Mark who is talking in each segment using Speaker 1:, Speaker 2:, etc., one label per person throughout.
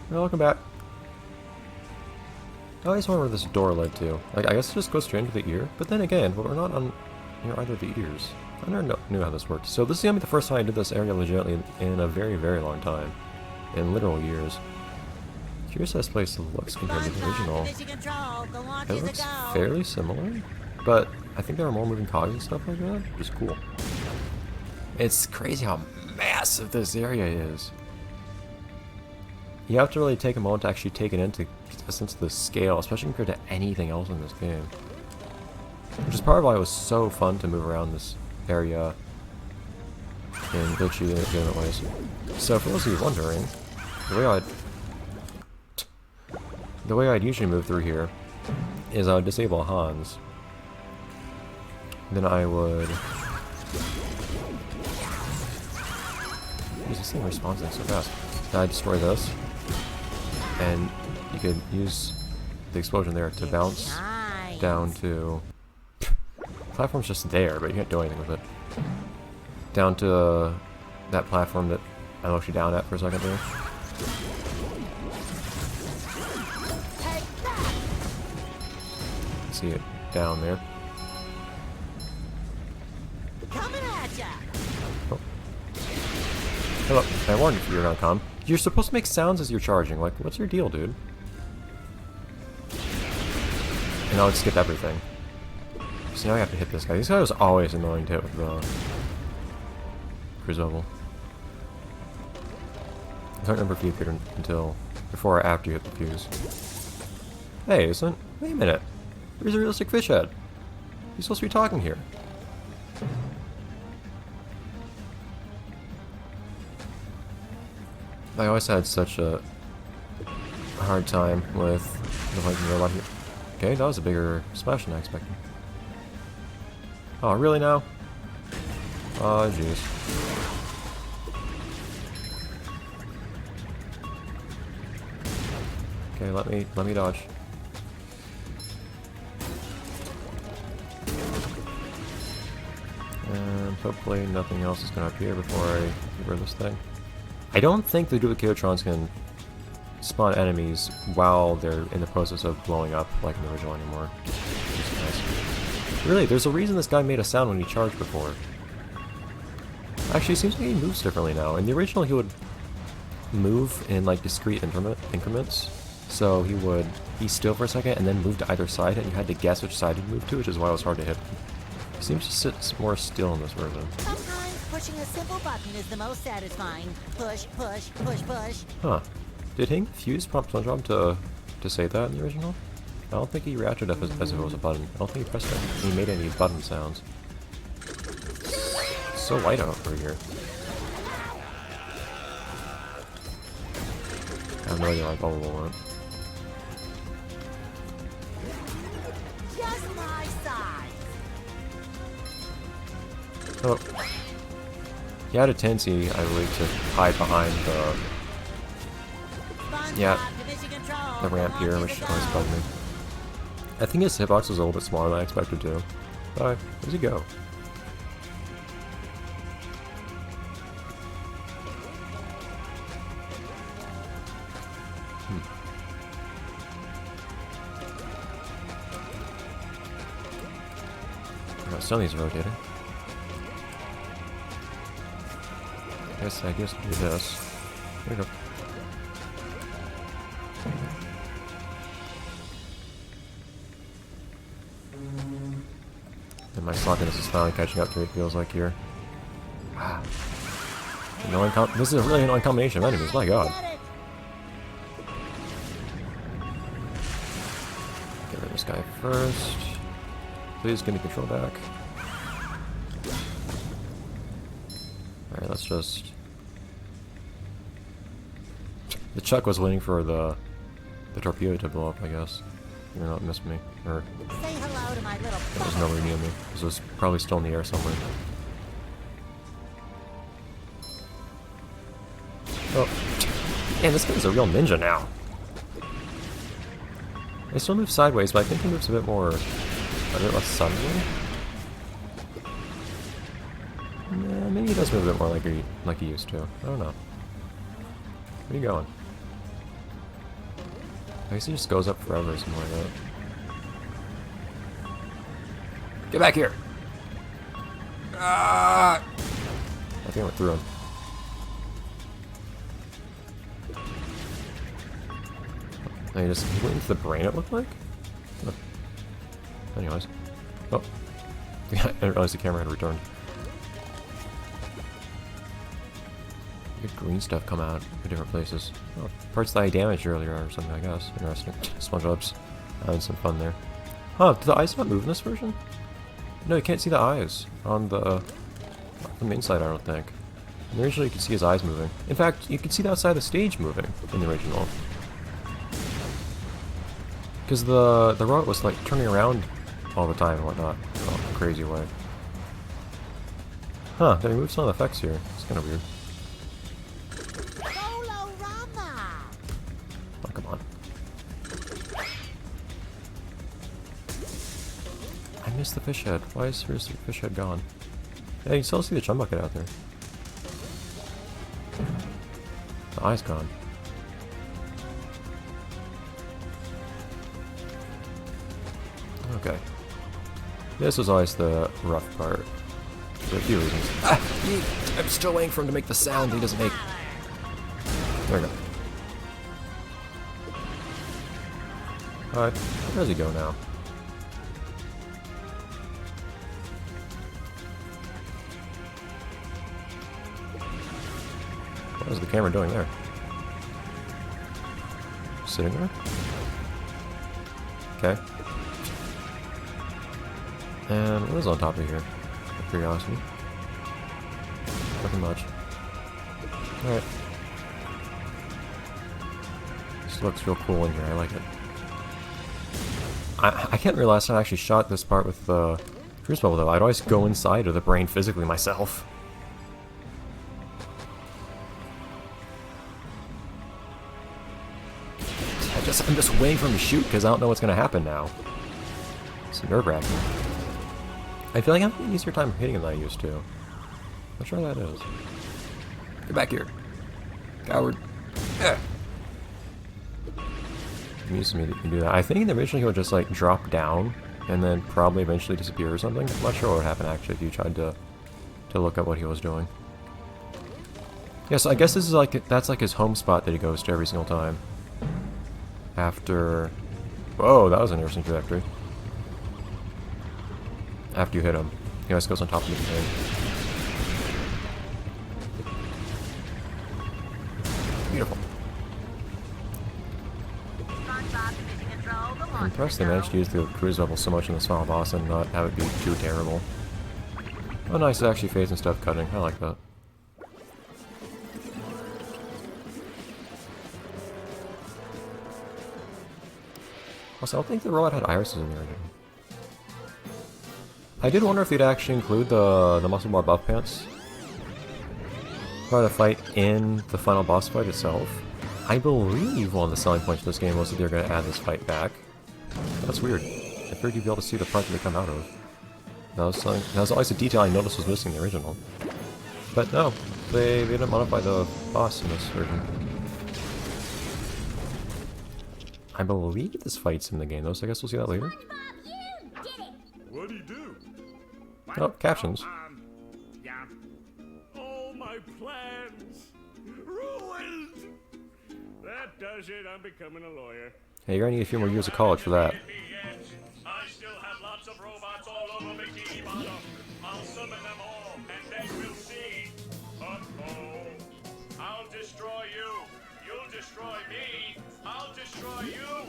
Speaker 1: Well, welcome back. I always wonder where this door led to. Like, I guess it just goes straight into the ear, but then again, we're not on either of the ears. I never knew how this worked. So this is gonna be the first time I did this area legitimately in a very, very long time. In literal years. Curious how this place looks compared to the original. It looks fairly similar, but I think there are more moving cogs and stuff like that, which is cool. It's crazy how massive this area is. You have to really take a moment to actually take it in to get a sense of the scale, especially compared to anything else in this game. Which is part of why it was so fun to move around this area in glitchy and different ways. So for those of you wondering, the way I'd usually move through here is I would disable Hans. Then I would... This thing respawns so fast. Then I destroy this. And you could use the explosion there to bounce down to... Platform's just there, but you can't do anything with it. Down to that platform that I knocked you down at for a second there. See it down there. Oh. Hello, I warned you if you're gonna come. You're supposed to make sounds as you're charging. Like, what's your deal, dude? And I would skip everything. So now I have to hit this guy. This guy was always annoying to hit with the cruise level. I don't remember if you appeared until before or after you hit the fuse. Hey, wait a minute. Where's a realistic fish head? He's supposed to be talking here. I always had such a hard time with the Viking robot here. Okay, that was a bigger splash than I expected. Oh, really now? Oh, jeez. Okay, let me dodge. And hopefully nothing else is gonna appear before I get rid of this thing. I don't think the Duplicatrons can spawn enemies while they're in the process of blowing up like in the original anymore. Nice. Really, there's a reason this guy made a sound when he charged before. Actually, it seems like he moves differently now. In the original, he would move in like discrete increments. So he would be still for a second and then move to either side, and you had to guess which side he'd move to, which is why it was hard to hit him. He seems to sit more still in this version.
Speaker 2: Pushing a simple button is the most satisfying. Push, push, push, push.
Speaker 1: Huh. Did Hing Fuse prompt Spongebob to say that in the original? I don't think he reacted up as if it was a button. I don't think he pressed it. He made any button sounds. It's so light out over here. I have no idea why bubble went.
Speaker 2: Just my size.
Speaker 1: Oh. He had a tendency, I believe, to hide behind the ramp here, which always bugged me. I think his hitbox was a little bit smaller than I expected to. But where's he go? Oh, Sonny's rotating. I guess do this. There we go. And my slugginess is finally catching up to it, feels like here. Ah. This is a really annoying combination of enemies, my god. Get rid of this guy first. Please give me control back. Alright, let's just... The Chuck was waiting for the torpedo to blow up, I guess. Even though it missed me. Or...
Speaker 2: Say hello to my little...
Speaker 1: It was nowhere near me. It was probably still in the air somewhere. Oh. Man, this guy's a real ninja now. They still move sideways, but I think he moves a bit less suddenly. Yeah, maybe he does move a bit more like he used to. I don't know. Where are you going? I guess he just goes up forever or something like that. Get back here! Ah! I think I went through him. He went into the brain, it looked like? Oh. Anyways. Oh. I didn't realize the camera had returned. Good green stuff come out in different places. Oh, parts that I damaged earlier or something, I guess. Interesting. Spongebob's having some fun there. Huh, do the eyes not move in this version? No, you can't see the eyes on the... from the inside, I don't think. In the original, you can see his eyes moving. In fact, you can see the outside of the stage moving in the original. Because the robot was like turning around all the time and whatnot. Oh, in a crazy way. Huh, they removed some of the effects here. It's kind of weird. Oh, come on. I missed the fish head. Why is the fish head gone? Yeah, you can still see the chum bucket out there. The eye's gone. Okay. This was always the rough part. For a few reasons. Ah! I'm still waiting for him to make the sound he doesn't make. There we go. Alright, where does he go now? What is the camera doing there? Sitting there? Okay. And what is on top of here? Out of curiosity. Nothing much. Alright. This looks real cool in here, I like it. I can't remember last time I actually shot this part with the cruise bubble though. I'd always go inside of the brain physically myself. I'm just waiting for him to shoot because I don't know what's going to happen now. It's nerve-wracking. I feel like I'm having an easier time hitting him than I used to. I'm sure that is. Get back here. Coward. Eh. Amuses me that you can do that. I think originally he would just like drop down and then probably eventually disappear or something. I'm not sure what would happen actually if you tried to look at what he was doing. Yeah, so I guess this is like, that's like his home spot that he goes to every single time. After... Whoa, that was an interesting trajectory. After you hit him. He always goes on top of the thing. Beautiful. I'm impressed they managed to use the cruise level so much in this final boss and not have it be too terrible. Oh nice, it's actually phase and stuff cutting. I like that. Also, I don't think the robot had irises in the original. I did wonder if they'd actually include the muscle bar buff pants. Try to fight in the final boss fight itself. I believe one of the selling points of this game was that they're going to add this fight back. That's weird. I figured you'd be able to see the part that they come out of. That was always a detail I noticed was missing in the original. But no, they didn't modify the boss in this version. I believe this fight's in the game though, so I guess we'll see that later.
Speaker 3: What'd he do?
Speaker 1: Oh, captions.
Speaker 3: Yeah. All my plans ruined. That does it. I'm becoming a lawyer.
Speaker 1: Hey, you're gonna need a few more years of college for that.
Speaker 3: I still have lots of robots all over Bikini Bottom. I'll summon them all, and then we'll see. Uh-oh. I'll destroy you. You'll destroy me. I'll destroy you.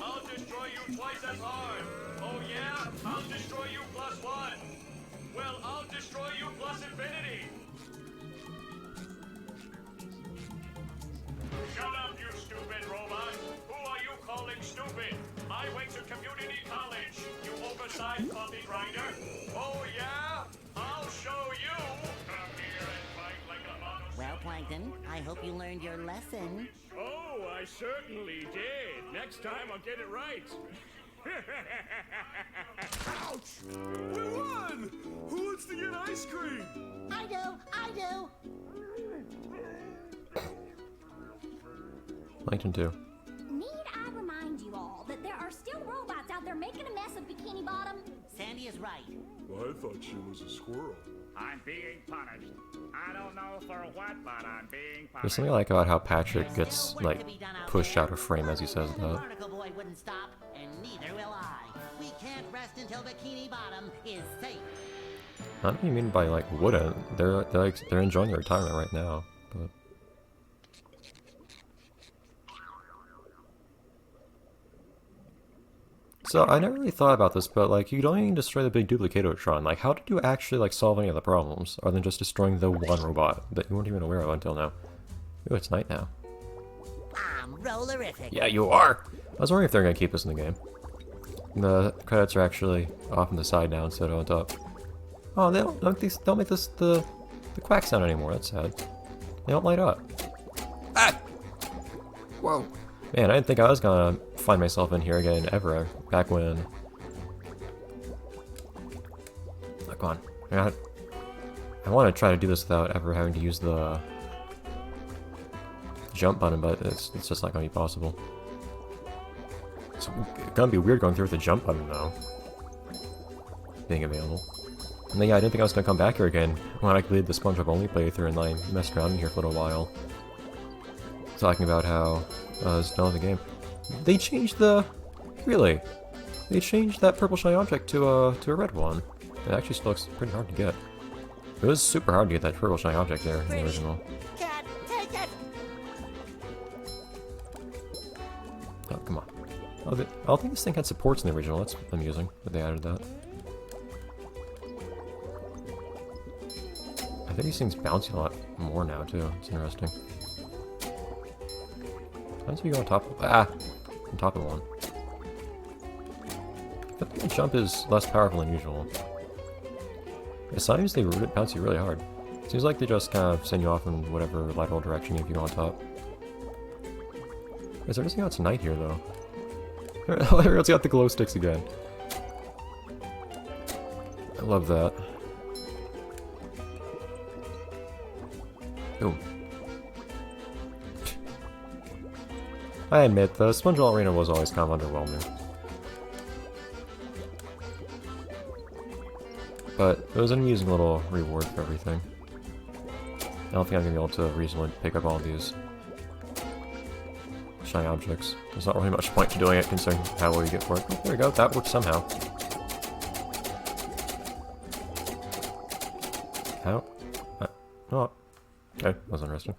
Speaker 3: I'll destroy you twice as hard. Oh yeah? I'll destroy you +1. Well, I'll destroy you plus infinity. Shut up, you stupid robot. Who are you calling stupid? I went to community college, you oversized coffee grinder. Oh yeah? I'll show you. Come here and fight like a model.
Speaker 2: Well, Plankton, I hope you learned your lesson.
Speaker 3: Oh, I certainly did. Next time I'll get it right. Ouch! We won! Who wants to get ice cream?
Speaker 2: I do.
Speaker 1: Plankton 2.
Speaker 4: Need I remind
Speaker 2: He is right.
Speaker 4: Well, I thought she was a squirrel.
Speaker 5: I'm being punished. I don't know for what, but I'm being punished.
Speaker 1: There's something I like about how Patrick gets, like, pushed out of frame as he says that.
Speaker 2: Barnacle Boy wouldn't stop, and neither will I. We can't rest until Bikini Bottom is safe.
Speaker 1: I don't even mean by, like, wouldn't. They're enjoying their retirement right now, but... So, I never really thought about this, but, like, you don't even destroy the big Duplicatotron. Like, how did you actually, like, solve any of the problems, other than just destroying the one robot that you weren't even aware of until now? Ooh, it's night now.
Speaker 2: I'm rollerific.
Speaker 1: Yeah, you are! I was wondering if they're gonna keep this in the game. The credits are actually off on the side now instead of on top. Oh, they don't make this the quack sound anymore. That's sad. They don't light up. Ah! Whoa. Man, I didn't think I was gonna find myself in here again ever. Back when. Oh, come on. I want to try to do this without ever having to use the jump button, but it's just not gonna be possible. It's gonna be weird going through with the jump button though. Being available. And then, yeah, I didn't think I was gonna come back here again when I completed the Spongebob only playthrough and I messed around in here for a little while. Talking about how I was done with the game. They changed the... Really? They changed that purple shiny object to a red one. It actually still looks pretty hard to get. It was super hard to get that purple shiny object there in the original.
Speaker 2: Cat, take it!
Speaker 1: Oh, come on. Oh, I don't think this thing had supports in the original. That's amusing that they added that. I think these things bounce a lot more now, too. It's interesting. How do we go on top of... Ah! On top of one. I think the jump is less powerful than usual. Sometimes they bounce you really hard. Seems like they just kind of send you off in whatever lateral direction if you go on top. Is there anything else night here, though? Everyone's got the glow sticks again. I love that. Boom. I admit, the Spongeball Arena was always kind of underwhelming. But it was an amusing little reward for everything. I don't think I'm going to be able to reasonably pick up all these shiny objects. There's not really much point to doing it considering how well you get for it. Oh, there we go, that worked somehow. How? Oh. Okay, that was interesting.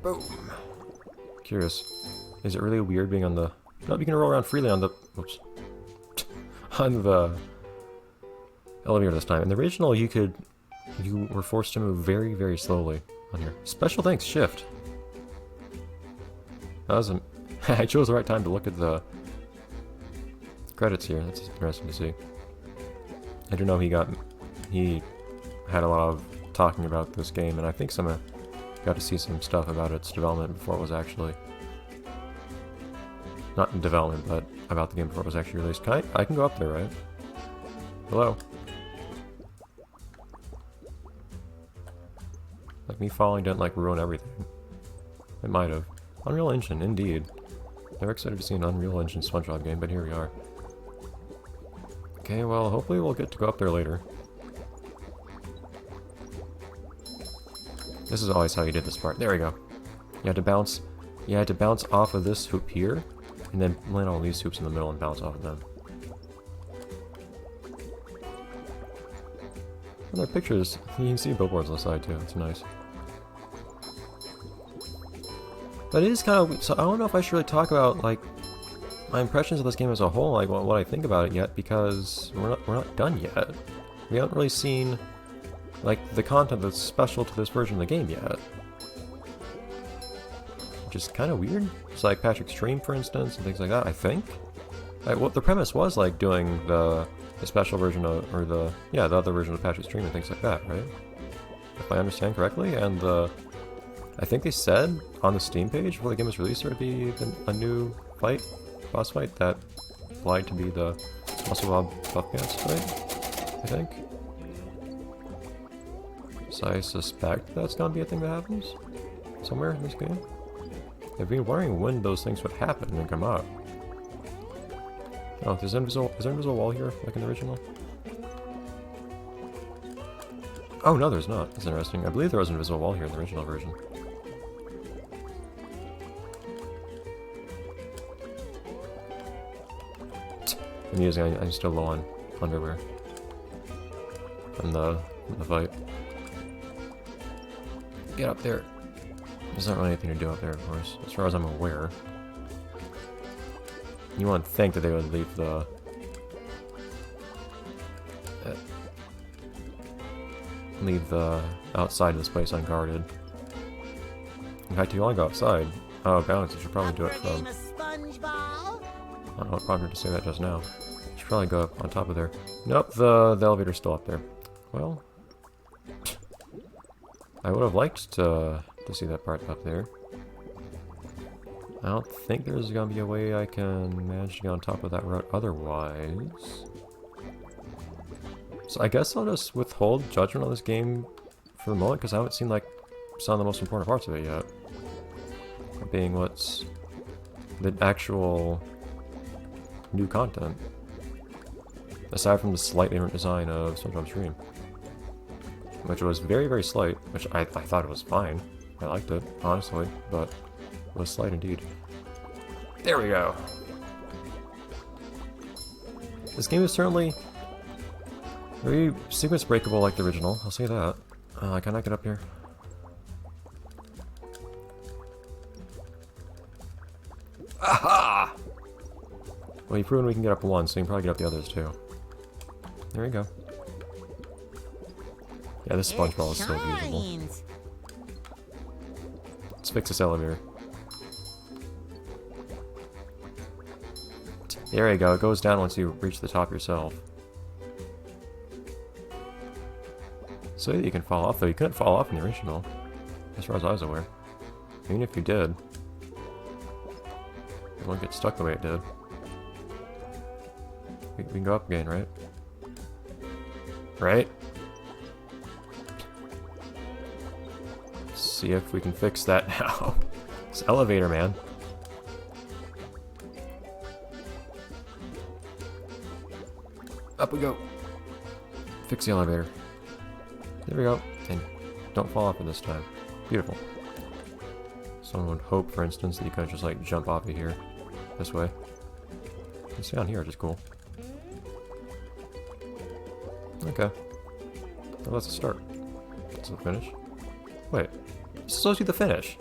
Speaker 1: Boom. Curious. Is it really weird being on the... No, you can roll around freely on the... Oops. On the elevator this time. In the original, you were forced to move very, very slowly on here. Special thanks, Shift. That was I chose the right time to look at the credits here. That's interesting to see. I do know he had a lot of talking about this game, and I think got to see some stuff about its development before it was actually... Not in development, but about the game before it was actually released. I can go up there, right? Hello? Like, me falling didn't, like, ruin everything. It might have. Unreal Engine, indeed. Never excited to see an Unreal Engine SpongeBob game, but here we are. Okay, well, hopefully we'll get to go up there later. This is always how you did this part. There we go. You had to bounce off of this hoop here, and then land all these hoops in the middle and bounce off of them. And there are pictures. You can see billboards on the side too. It's nice. But it is kind of... So I don't know if I should really talk about, like, my impressions of this game as a whole, like what I think about it yet, because we're not done yet. We haven't really seen, like, the content that's special to this version of the game yet. Which is kind of weird. It's like Patrick's stream, for instance, and things like that, I think. Like, what the premise was, like, doing the special version of, or the other version of Patrick's stream and things like that, right? If I understand correctly, and I think they said on the Steam page before the game was released there would be a new boss fight that applied to be the Spongebob Buff Pants fight, I think. So I suspect that's gonna be a thing that happens somewhere in this game. I've been wondering when those things would happen and come up. Oh, is there an invisible wall here, like in the original? Oh, no, there's not. That's interesting. I believe there was an invisible wall here in the original version. I'm still low on underwear from the fight. Get up there. There's not really anything to do up there, of course, as far as I'm aware. You wouldn't think that they would leave the outside of this place unguarded. In fact, if you want to go outside, balance, you should probably do it from...
Speaker 2: Spongebob?
Speaker 1: I don't know what prompted to say that just now. You should probably go up on top of there. Nope, the elevator's still up there. Well, I would have liked to see that part up there. I don't think there's gonna be a way I can manage to get on top of that route otherwise. So I guess I'll just withhold judgment on this game for the moment, because I haven't seen like some of the most important parts of it yet. Being what's the actual new content. Aside from the slightly different design of Spongebob Stream. Which was very, very slight, which I thought it was fine. I liked it, honestly, but it was slight indeed. There we go! This game is certainly very sequence breakable like the original, I'll say that. Can I get up here? Aha! Well, you've proven we can get up one, so you can probably get up the others too. There we go. Yeah, this Spongeball is still usable. Let's fix this elevator. There you go, it goes down once you reach the top yourself. So you can fall off, though. You couldn't fall off in the original, as far as I was aware. Even if you did, it won't get stuck the way it did. We can go up again, right? Right? See if we can fix that now. This elevator, man. Up we go. Fix the elevator. There we go. And don't fall off it this time. Beautiful. Someone would hope, for instance, that you could just like jump off of here. This way. You see on here, which is cool. Okay. Well, that's a start. That's the finish. Wait. It's supposed to be the finish.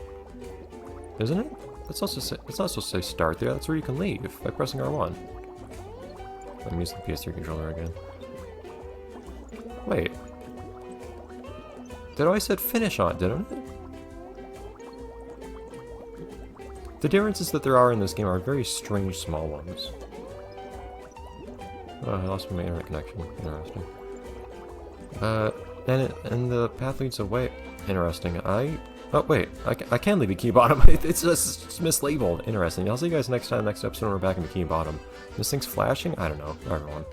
Speaker 1: Isn't it? It's not supposed to say start there. That's where you can leave by pressing R1. I'm using the PS3 controller again. Wait. That always said finish on it, didn't it? The differences that there are in this game are very strange small ones. Oh, I lost my internet connection. Interesting. And the path leads away. Interesting. Oh wait, I can leave Bikini Bottom. It's just mislabeled. Interesting. I'll see you guys next episode when we're back in Bikini Bottom. This thing's flashing? I don't know. Everyone.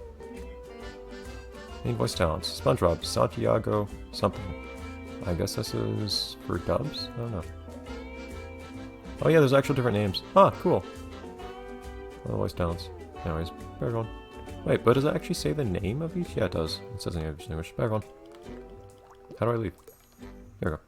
Speaker 1: Main voice talents. Spongebob, Santiago, something. I guess this is for dubs? I don't know. Oh yeah, there's actual different names. Ah, cool. Well, voice talents. Anyways, bye everyone. Wait, but does it actually say the name of each? Yeah, it does. It says the name of each language. Bye everyone. How do I leave? There we go.